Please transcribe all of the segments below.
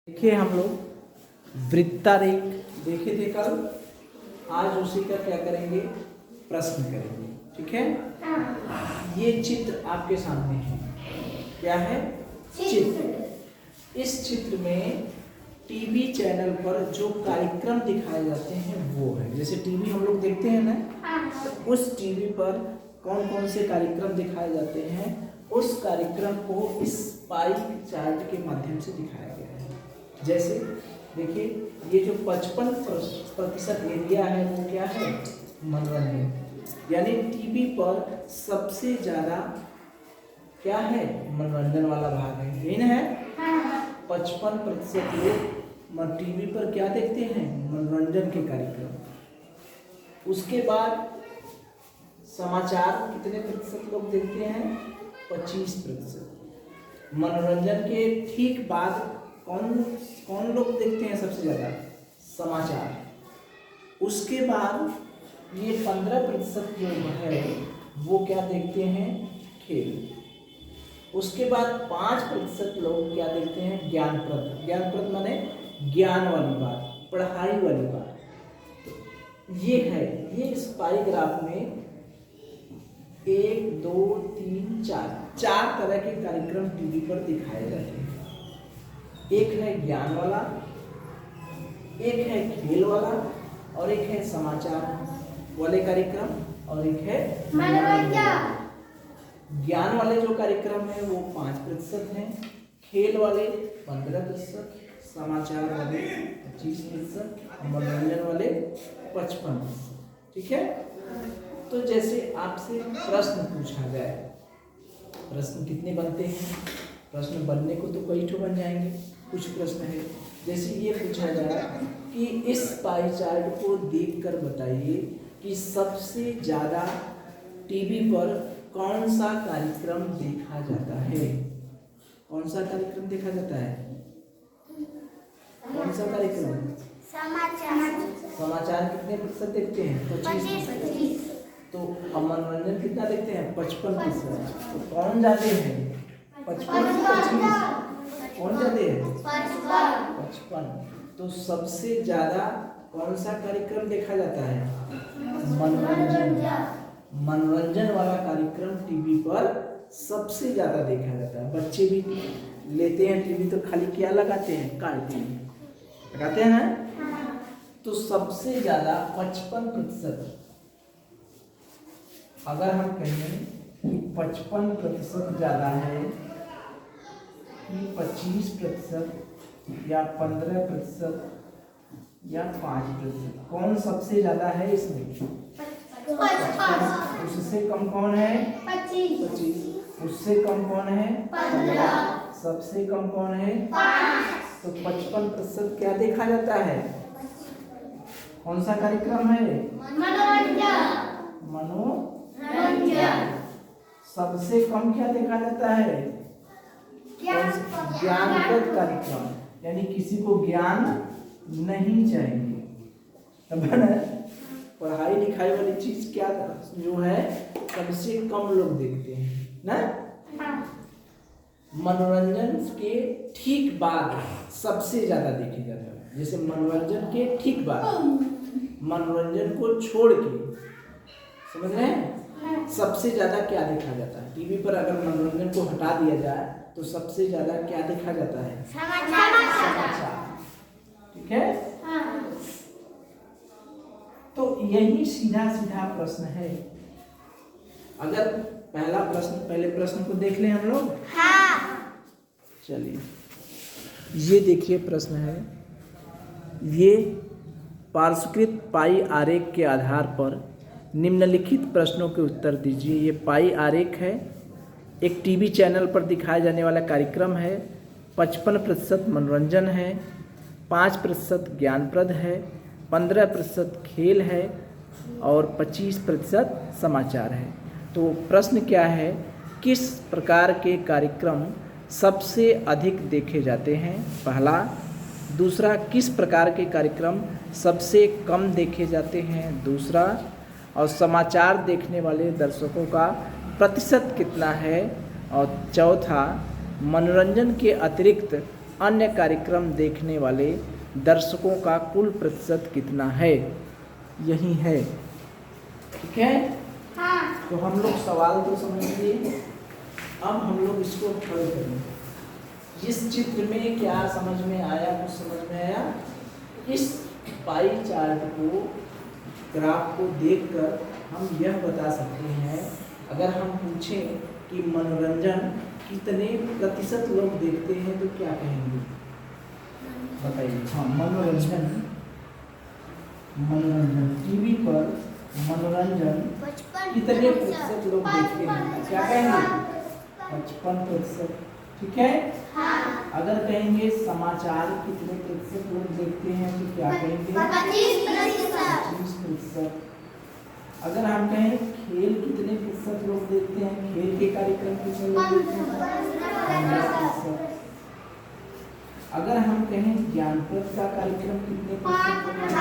देखिए हम लोग वृत्तारेख देखे थे कल। आज उसी का क्या करेंगे, प्रश्न करेंगे। ठीक है। ये चित्र आपके सामने है। क्या है? चित्र। इस चित्र में टीवी चैनल पर जो कार्यक्रम दिखाए जाते हैं वो है। जैसे टीवी हम लोग देखते हैं ना, तो उस टीवी पर कौन कौन से कार्यक्रम दिखाए जाते हैं, उस कार्यक्रम को इस पाई चार्ट के माध्यम से दिखाया गया है। जैसे देखिए, ये जो 55% एरिया है वो क्या है? मनोरंजन। यानी टीवी पर सबसे ज्यादा क्या है? मनोरंजन वाला भाग है। यही ना है? 55% लोग टीवी पर क्या देखते हैं? मनोरंजन के कार्यक्रम। उसके बाद समाचार कितने प्रतिशत लोग देखते हैं? 25%। मनोरंजन के ठीक बाद कौन लोग देखते हैं सबसे ज़्यादा? समाचार। उसके बाद ये 15% जो है वो क्या देखते हैं? खेल। उसके बाद 5% लोग क्या देखते हैं? ज्ञानप्रद। ज्ञानप्रद माने ज्ञान वाली बात, पढ़ाई वाली बात। तो ये है, ये इस पाई ग्राफ में 1 2 3 4 तरह के कार्यक्रम टीवी पर दिखाए जाते हैं। एक है ज्ञान वाला, एक है खेल वाला, और एक है समाचार वाले कार्यक्रम, और एक है मनोरंजन। ज्ञान वाले जो कार्यक्रम है वो 5% हैं, खेल वाले 15%, समाचार वाले 25%, मनोरंजन वाले 55%। ठीक है। तो जैसे आपसे प्रश्न पूछा जाए, प्रश्न कितने बनते हैं? प्रश्न बनने को तो कई ठो बन जाएंगे। कुछ प्रश्न है जैसे ये पूछा जाए कि इस पाई चार्ट को देखकर बताइए कि सबसे ज़्यादा टीवी पर कौन सा कार्यक्रम देखा जाता है। कौन सा कार्यक्रम देखा जाता है? कौन सा कार्यक्रम? समाचार। समाचार कितने प्रतिशत देखते हैं? 25%। तो मनोरंजन कितना देखते हैं? 55%। तो कौन ज्यादा है? 55। कौन ज्यादा है? 55। तो सबसे ज्यादा कौन सा कार्यक्रम देखा जाता है? मनोरंजन। मनोरंजन वाला कार्यक्रम टीवी पर सबसे ज्यादा देखा जाता है। बच्चे भी लेते हैं टीवी तो खाली क्या लगाते हैं? कार्टून लगाते हैं ना। तो सबसे ज्यादा 55%। अगर हम कहें कि 55% ज्यादा है कि 25% या 15% या 5%, कौन सबसे ज्यादा है इसमें? 55। उससे कम कौन है? 25। उससे कम कौन है? 15। सबसे कम कौन है? 5। तो 55% क्या देखा जाता है? कौन सा कार्यक्रम है? मनोरंजन। सबसे कम क्या देखा जाता है? ज्ञानप्रद कार्यक्रम। यानी किसी को ज्ञान नहीं चाहिए। तब पढ़ाई लिखाई वाली चीज क्या जो है सबसे कम लोग देखते हैं ना। मनोरंजन के ठीक बाद सबसे ज्यादा देखे जाता है। जैसे मनोरंजन के ठीक बाद, मनोरंजन को छोड़ के, समझ रहे हैं, सबसे ज्यादा क्या देखा जाता है टीवी पर? अगर मनोरंजन को हटा दिया जाए तो सबसे ज्यादा क्या देखा जाता है? समाचार। ठीक है। तो यही सीधा सीधा प्रश्न है। अगर पहले प्रश्न को देख लें हम लोग। चलिए, ये देखिए प्रश्न है। ये पार्श्वकृत पाई आरेख के आधार पर निम्नलिखित प्रश्नों के उत्तर दीजिए। ये पाई आरेख है, एक टीवी चैनल पर दिखाए जाने वाला कार्यक्रम है। 55% मनोरंजन है, 5% ज्ञानप्रद है, 15% खेल है, और 25% समाचार है। तो प्रश्न क्या है? किस प्रकार के कार्यक्रम सबसे अधिक देखे जाते हैं? पहला। दूसरा, किस प्रकार के कार्यक्रम सबसे कम देखे जाते हैं? दूसरा। और समाचार देखने वाले दर्शकों का प्रतिशत कितना है? और चौथा, मनोरंजन के अतिरिक्त अन्य कार्यक्रम देखने वाले दर्शकों का कुल प्रतिशत कितना है? यही है। ठीक है? हाँ। तो हम लोग सवाल तो समझ लिए, अब हम लोग इसको हल करेंगे। इस चित्र में क्या समझ में आया? कुछ समझ में आया? इस पाई चार्ट को, ग्राफ को देखकर हम यह बता सकते हैं, अगर हम पूछें कि मनोरंजन कितने प्रतिशत लोग देखते हैं तो क्या कहेंगे? बताइए। हाँ, मनोरंजन टीवी पर मनोरंजन कितने प्रतिशत लोग देखते हैं? क्या कहेंगे? 55%। ठीक है? हाँ। अगर कहेंगे समाचार कितने प्रतिशत लोग देखते हैं तो क्या कहेंगे? 25%। अगर हम कहें खेल कितने प्रतिशत लोग देखते हैं, खेल के कार्यक्रम कितने लोग देखते हैं? 15%। अगर हम कहें ज्ञानप्रद का कार्यक्रम कितने प्रतिशत लोग देखते हैं?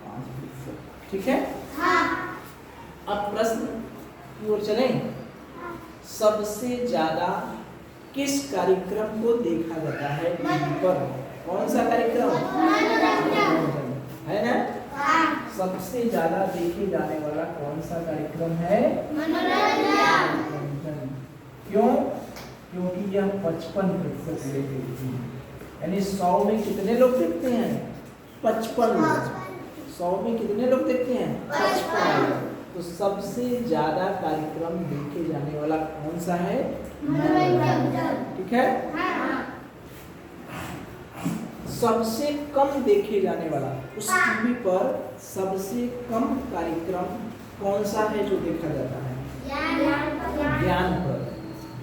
5%। ठीक है? हाँ। अब प्रश्न की ओर चलें। सबसे ज्यादा किस कार्यक्रम को देखा जाता है टीवी पर? कौन सा कार्यक्रम? मनोरंजन, है ना? सबसे ज्यादा देखे जाने वाला कौन सा कार्यक्रम है? मनोरंजन। क्यों? क्योंकि यह 55% लोग देखते हैं। यानी 100 में कितने लोग देखते हैं? 55 लोग। 100 में कितने लोग देखते हैं? 55। तो सबसे ज्यादा कार्यक्रम देखे जाने वाला कौन सा है? मनोरंजन। ठीक है? सबसे कम देखे जाने वाला, उस टीवी पर सबसे कम कार्यक्रम कौन सा है जो देखा जाता है? ज्ञानप्रद।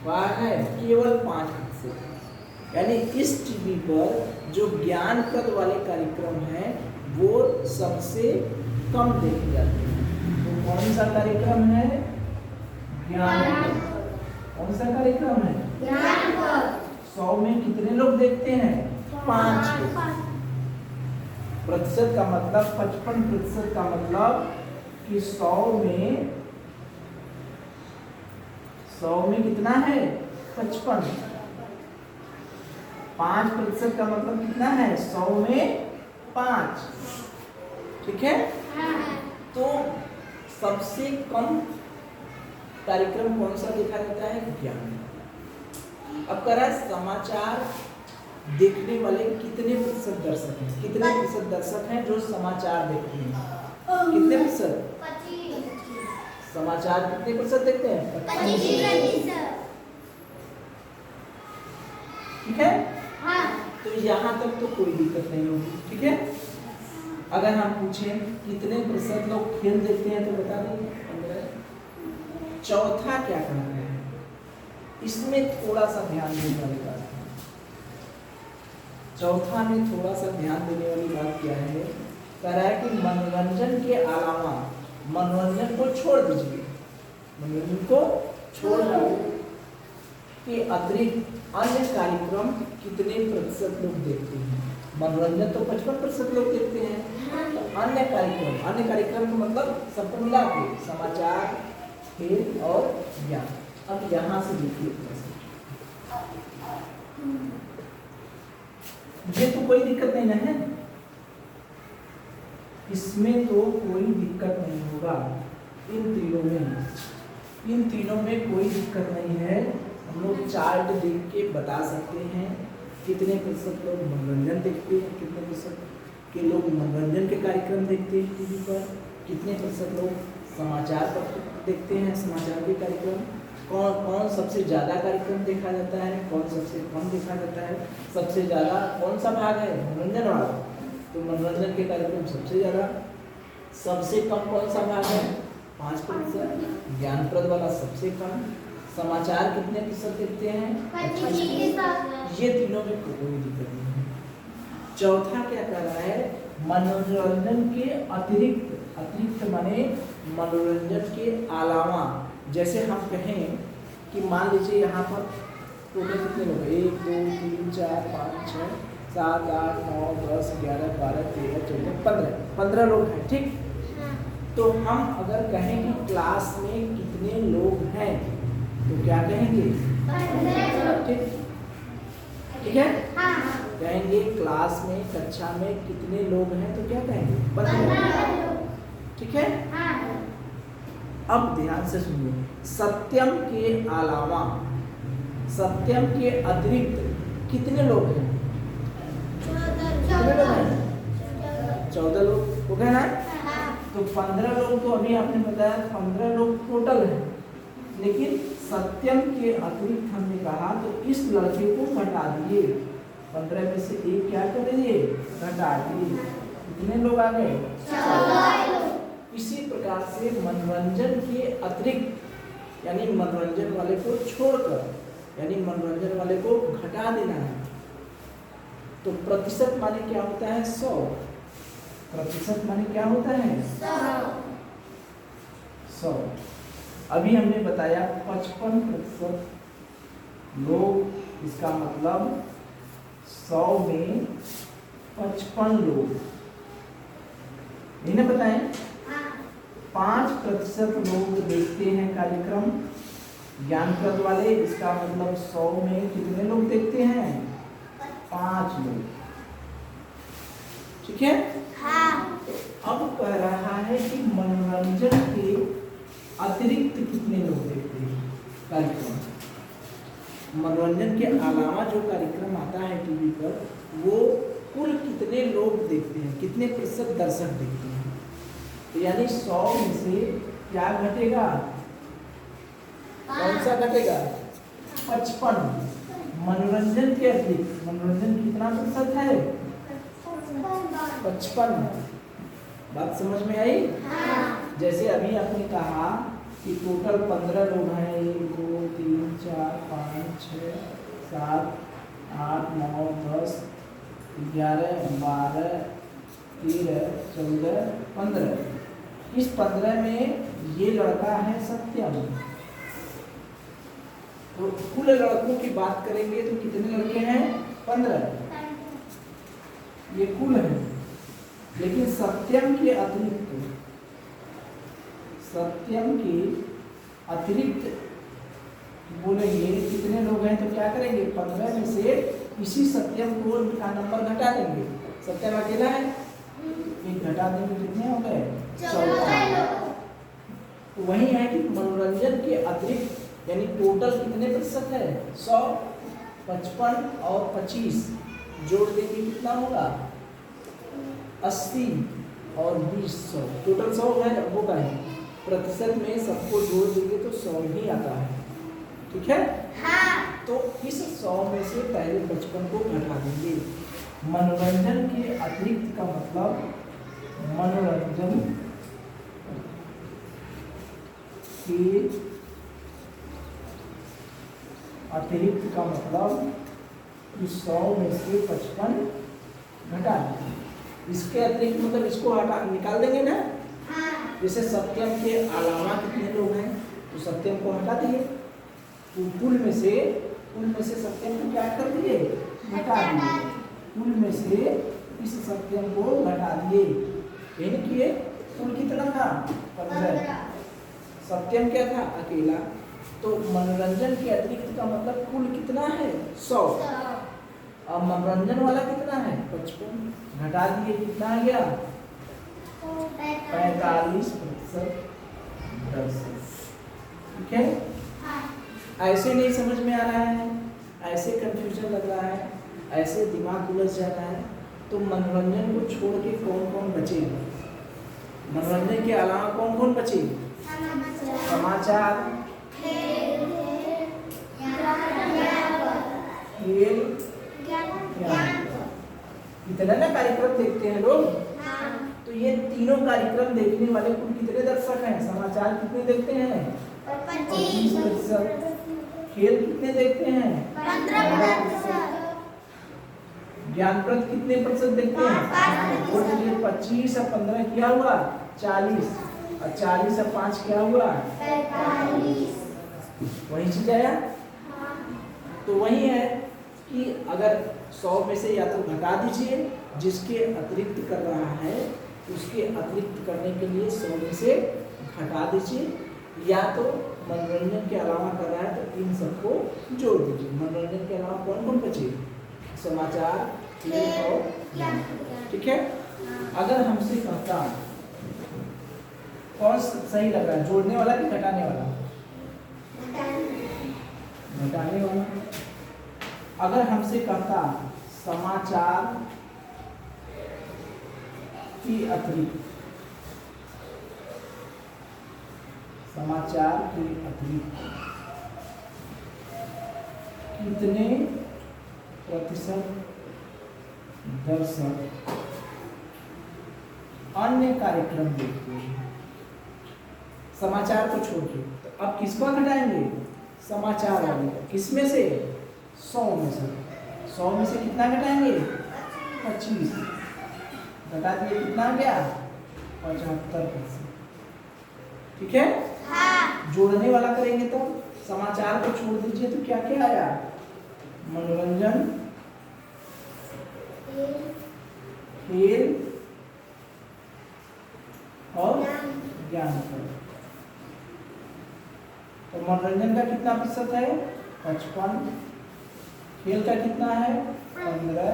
वह है केवल 5%। यानी इस टीवी पर जो ज्ञानप्रद वाले कार्यक्रम हैं वो सबसे कम देखे जाते हैं। तो कौन सा कार्यक्रम है? ज्ञानप्रद। कौन सा कार्यक्रम है? ज्ञानप्रद। 100 में कितने लोग देखते हैं? 5%। प्रतिशत का मतलब 55% का मतलब कि 100 में कितना है? 55। 5% का मतलब कितना है? 100 में 5। ठीक है? तो सबसे कम कार्यक्रम कौन सा देखा जाता है? ज्ञान। अब कह रहा है समाचार देखने वाले कितने प्रतिशत दर्शक हैं? कितने प्रतिशत दर्शक हैं जो समाचार देखते हैं? कितने प्रतिशत? 25। समाचार कितने प्रतिशत देखते हैं? 25%। ठीक है? हाँ। तो यहाँ तक तो कोई दिक्कत नहीं होगी। ठीक है? अगर हम पूछें कितने प्रतिशत लोग खेल देखते हैं तो बता देंगे 15। चौथा क्या कहना है? इसमें थोड़ा सा ध्यान देने वाली बात है। चौथा में थोड़ा सा ध्यान देने वाली बात क्या है? कह रहा है कि मनोरंजन के अलावा, मनोरंजन को छोड़ दीजिए, मनोरंजन को छोड़ दीजिए के अतिरिक्त अन्य कार्यक्रम कितने प्रतिशत लोग देखते हैं? मनोरंजन तो 55% लोग देखते हैं। तो अन्य कार्यक्रम का मतलब सब मिला के समाचार, खेल और ज्ञान। अब यहाँ से देखिए, ये तो कोई दिक्कत नहीं है, इसमें तो कोई दिक्कत नहीं होगा। इन तीनों में कोई दिक्कत नहीं है। हम लोग चार्ट देख के बता सकते हैं कितने प्रतिशत लोग मनोरंजन देखते हैं, कितने प्रतिशत के लोग मनोरंजन के कार्यक्रम देखते हैं टीवी पर, कितने प्रतिशत लोग समाचार पर देखते हैं, समाचार के कार्यक्रम, कौन सबसे ज़्यादा कार्यक्रम देखा जाता है, कौन सबसे कम देखा जाता है, सबसे ज़्यादा कौन सा भाग है? मनोरंजन वाला। तो मनोरंजन के कार्यक्रम सबसे ज़्यादा। सबसे कम कौन सा भाग है? 5%। ज्ञानप्रद वाला सबसे कम। समाचार कितने प्रतिशत देखते हैं? 25%। ये तीनों में कोई दिक्कत नहीं है। चौथा क्या कह रहा है? मनोरंजन के अतिरिक्त माने मनोरंजन के अलावा, जैसे हम कहें कि मान लीजिए यहाँ पर टोटल कितने लोग? 1 2 3 4 5 6 7 8 9 10 11 12 13 14 15 लोग हैं। ठीक? तो हम अगर कहें कि क्लास में कितने लोग हैं तो क्या कहेंगे? 15। ठीक? ठीक है। कहेंगे क्लास में कक्षा में कितने लोग हैं तो क्या कहेंगे 15। ठीक है। अब ध्यान से सुनिए, सत्यम के अलावा सत्यम के अतिरिक्त कितने लोग हैं? कितने लोग हैं? 14 लोग हो गए ना। तो 15 लोग तो अभी आपने बताया 15 लोग टोटल है, लेकिन सत्यम के अतिरिक्त हमने कहा तो इस लड़के को घटा दिए, 15 में से एक क्या कर दीजिए घटा दिए, कितने लोग आ गए 14। इसी प्रकार से मनोरंजन के अतिरिक्त यानी मनोरंजन वाले को छोड़कर यानी मनोरंजन वाले को घटा देना है, तो प्रतिशत माने क्या होता है 100। प्रतिशत माने क्या होता है 100। अभी हमने बताया 55% लोग, इसका मतलब 100 में 55 लोग, इन्हें बताएं 5% लोग देखते हैं कार्यक्रम ज्ञानप्रद वाले, इसका मतलब 100 में कितने लोग देखते हैं 5 लोग। ठीक है। अब कह रहा है कि मनोरंजन के अतिरिक्त कितने लोग देखते हैं कार्यक्रम, मनोरंजन के अलावा जो कार्यक्रम आता है टीवी पर वो कुल कितने लोग देखते हैं, कितने प्रतिशत दर्शक देखते हैं। तो यानी 100 में से क्या घटेगा, कौन सा घटेगा 55। मनोरंजन के अतिरिक्त मनोरंजन कितना प्रतिशत है 55। बात समझ में आई? जैसे अभी आपने कहा कि टोटल 15 लोग हैं, 1 2 3 4 5 6 7 8 9 10 11 12 13 14 15। इस 15 में ये लड़का है सत्यम, तो कुल लड़कों की बात करेंगे तो कितने लड़के हैं 15, ये कुल है। लेकिन सत्यम के अतिरिक्त बोलेंगे कितने लोग हैं तो क्या करेंगे 15 में से इसी सत्यम को का नंबर घटा देंगे। सत्यम अकेला है, एक घटा देंगे कितने हो गए 14। तो वही है कि मनोरंजन के अतिरिक्त यानी टोटल कितने प्रतिशत है 100, 55 और 25 जोड़ देंगे कितना होगा 80 और 20 100, टोटल 100 है होगा ही। प्रतिशत में सबको जोड़ देंगे तो 100 ही आता है। ठीक है। तो इस 100 में से पहले 55 को घटा देंगे। मनोरंजन के अतिरिक्त का मतलब मनोरंजन के अतिरिक्त का मतलब इस 100 में से 55 घटा देंगे। इसके अतिरिक्त मतलब इसको हटा निकाल देंगे ना। जैसे सत्यम के अलावा कितने लोग हैं तो सत्यम को हटा दिए, तो कुल में से सत्यम को क्या कर दिए घटा दिए, कुल में से इस सत्यम को घटा दिए। यही किए कुल कितना था 15, सत्यम क्या था अकेला, तो मनोरंजन के अतिरिक्त का मतलब कुल कितना है 100, और मनोरंजन वाला कितना है 55, घटा दिए कितना आ गया 45% दर्शक। ठीक है। ऐसे नहीं समझ में आ रहा है, ऐसे कंफ्यूजन लग रहा है, ऐसे दिमाग उलझ जाता है, तो मनोरंजन को छोड़ के कौन कौन बचेगा, मनोरंजन के अलावा कौन कौन बचे, समाचार, खेल, इतना ना कार्यक्रम देखते हैं लोग। तो ये तीनों कार्यक्रम देखने वाले कुल कितने दर्शक हैं, समाचार कितने देखते हैं 25%, खेल कितने देखते हैं 15%, ज्ञानप्रद कितने प्रतिशत देखते हैं 25 और 15 क्या हुआ 40, और 40 और 5 क्या हुआ 45। वही चीज आया। तो वही है कि अगर 100 में से या तो घटा दीजिए, जिसके अतिरिक्त कर रहा है उसके अतिरिक्त करने के लिए 100 में से घटा दीजिए, या तो मनोरंजन के अलावा कर रहा है तो इन सबको जोड़ दीजिए। मनोरंजन के अलावा कौन कौन बचे समाचार, खेल और ज्ञान। ठीक है। अगर हमसे कहता कौन सही लग रहा है, जोड़ने वाला कि घटाने वाला? घटाने वाला। अगर हमसे कहता समाचार की अतिरिक्त, समाचार के अतिरिक्त कितने प्रतिशत दर्शक अन्य कार्यक्रम देखते हैं? समाचार को छोड़ के, तो अब किसको घटाएंगे? समाचार वाले। किसमें से? 100 में से। 100 में से कितना घटाएंगे? 25। घटा दिए, कितना गया? 75%। ठीक है। जोड़ने वाला करेंगे तो समाचार को छोड़ दीजिए तो क्या क्या आया? मनोरंजन, खेल और ज्ञान। तो मनोरंजन का कितना प्रतिशत है? 55। खेल का कितना है? 15।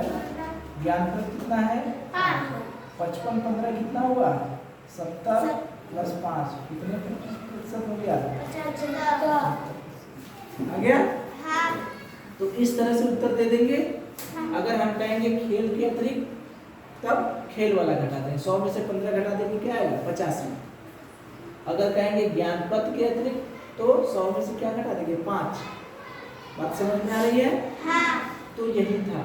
ज्ञान का कितना है? 55 15 कितना हुआ? 70 प्लस 5 कितने प्रतिशत हो गया? आ गया? तो इस तरह से उत्तर दे देंगे। अगर हम कहेंगे खेल के अतिरिक्त, तब खेल वाला घटा दें। 100 में से 15 घटा देंगे, क्या आएगा? 85। अगर कहेंगे ज्ञान पथ के अतिरिक्त, तो 100 में से क्या घटा देंगे? 5। बात समझ में आ रही है? तो यही था।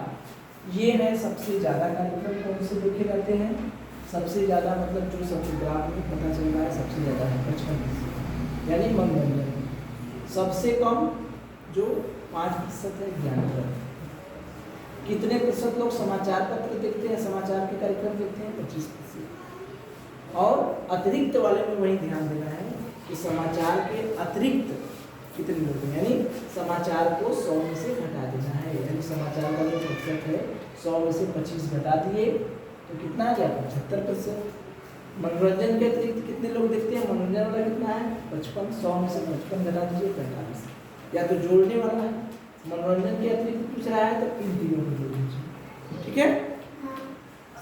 ये है सबसे ज्यादा कार्यक्रम कौन से देखे जाते हैं? सबसे ज्यादा मतलब जो सबसे ग्राफ में पता चल रहा है सबसे ज्यादा है 55%, यानी मनोरंजन। सबसे कम जो 5% है ज्ञानप्रद। कितने प्रतिशत लोग समाचार पत्र देखते हैं, समाचार के कार्यक्रम देखते हैं? 25%। और अतिरिक्त वाले में वही ध्यान देना है कि समाचार के अतिरिक्त कितने लोग हैं, यानी समाचार को 100 में से घटा देना है। यानी समाचार का जो प्रतिशत है 100 में से 25 घटा दिए तो कितना आ गया? 75%। मनोरंजन के अतिरिक्त कितने लोग देखते हैं? मनोरंजन वाला कितना है? 55। 100 में से 55 घटा दीजिए, 45। या तो जोड़ने वाला है, मनोरंजन के अतिरिक्त पूछ रहा है तो इन तीनों को जोड़ दीजिए। ठीक है।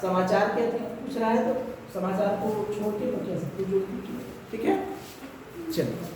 समाचार के अतिरिक्त पूछ रहा है तो समाचार को छोड़ के 50 को जोड़ दीजिए। ठीक है। चलिए।